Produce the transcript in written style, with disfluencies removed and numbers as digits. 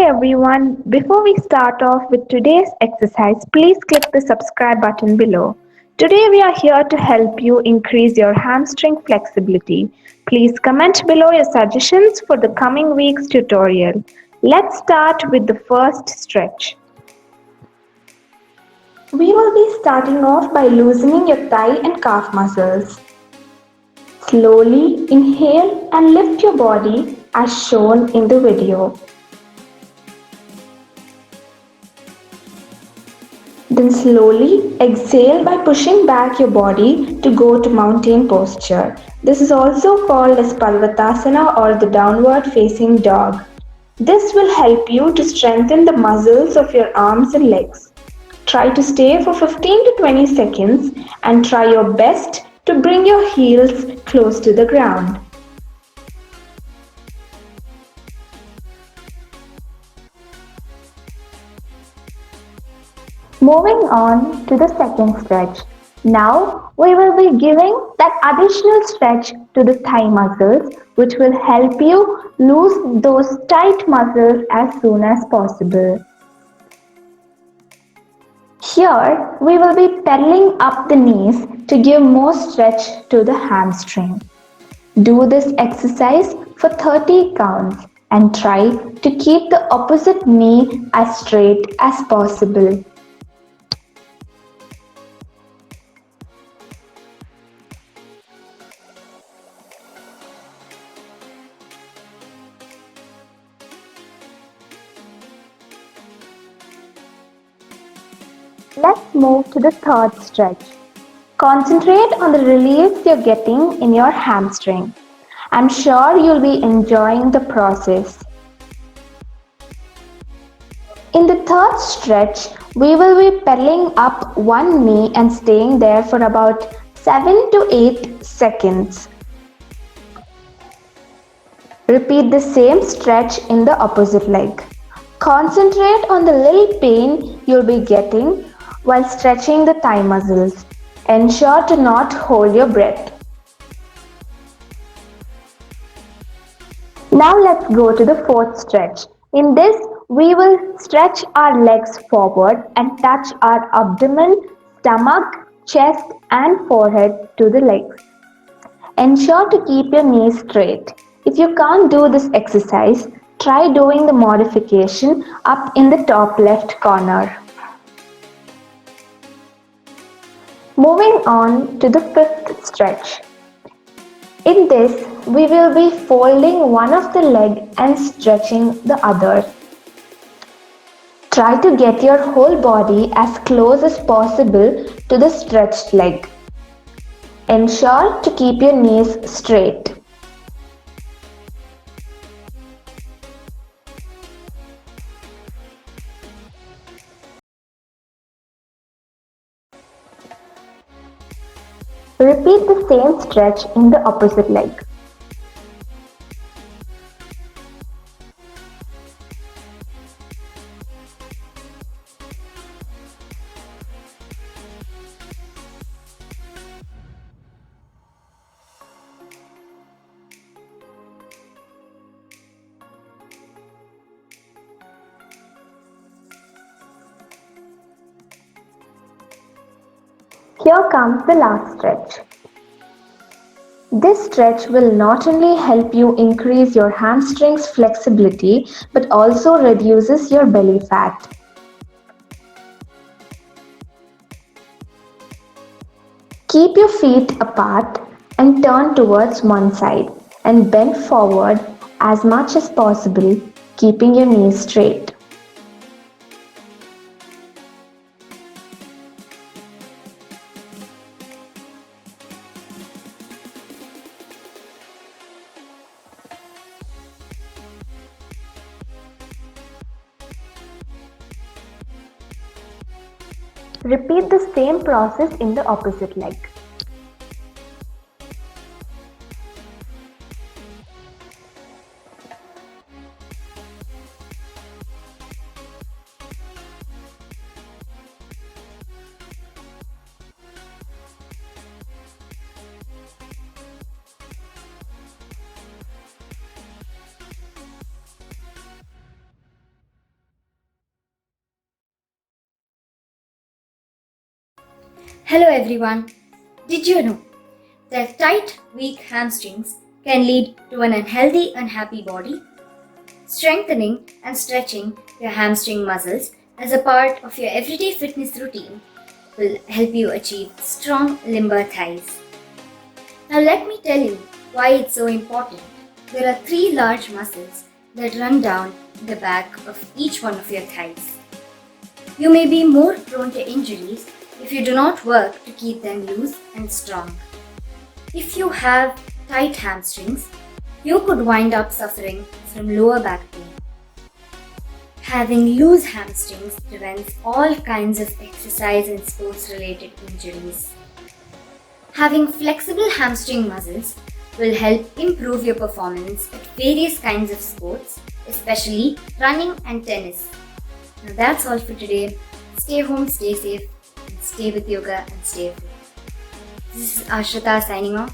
everyone. Before we start off with today's exercise, please click the subscribe button below. Today we are here to help you increase your hamstring flexibility. Please comment below your suggestions for the coming week's tutorial. Let's start with the first stretch. We will be starting off by loosening your thigh and calf muscles. Slowly inhale and lift your body as shown in the video. Then slowly exhale by pushing back your body to go to mountain posture. This is also called as Palvatasana or the downward facing dog. This will help you to strengthen the muscles of your arms and legs. Try to stay for 15 to 20 seconds and try your best to bring your heels close to the ground. Moving on to the second stretch. Now we will be giving that additional stretch to the thigh muscles, which will help you lose those tight muscles as soon as possible. Here we will be pedaling up the knees to give more stretch to the hamstring. Do this exercise for 30 counts and try to keep the opposite knee as straight as possible. Let's move to the third stretch. Concentrate on the relief you're getting in your hamstring. I'm sure you'll be enjoying the process. In the third stretch, we will be pedaling up one knee and staying there for about 7 to 8 seconds. Repeat the same stretch in the opposite leg. Concentrate on the little pain you'll be getting while stretching the thigh muscles. Ensure to not hold your breath. Now let's go to the fourth stretch. In this, we will stretch our legs forward and touch our abdomen, stomach, chest and forehead to the legs. Ensure to keep your knees straight. If you can't do this exercise, try doing the modification up in the top left corner. Moving on to the fifth stretch. In this, we will be folding one of the leg and stretching the other. Try to get your whole body as close as possible to the stretched leg. Ensure to keep your knees straight. Repeat the same stretch in the opposite leg. Here comes the last stretch. This stretch will not only help you increase your hamstrings flexibility but also reduces your belly fat. Keep your feet apart and turn towards one side and bend forward as much as possible, keeping your knees straight. Repeat the same process in the opposite leg. Hello everyone. Did you know that tight, weak hamstrings can lead to an unhealthy, unhappy body? Strengthening and stretching your hamstring muscles as a part of your everyday fitness routine will help you achieve strong, limber thighs. Now let me tell you why it's so important. There are three large muscles that run down the back of each one of your thighs. You may be more prone to injuries if you do not work to keep them loose and strong. If you have tight hamstrings, you could wind up suffering from lower back pain. Having loose hamstrings prevents all kinds of exercise and sports related injuries. Having flexible hamstring muscles will help improve your performance at various kinds of sports, especially running and tennis. Now that's all for today. Stay home, stay safe, and stay with yoga and stay fit. This is Ashrita signing off.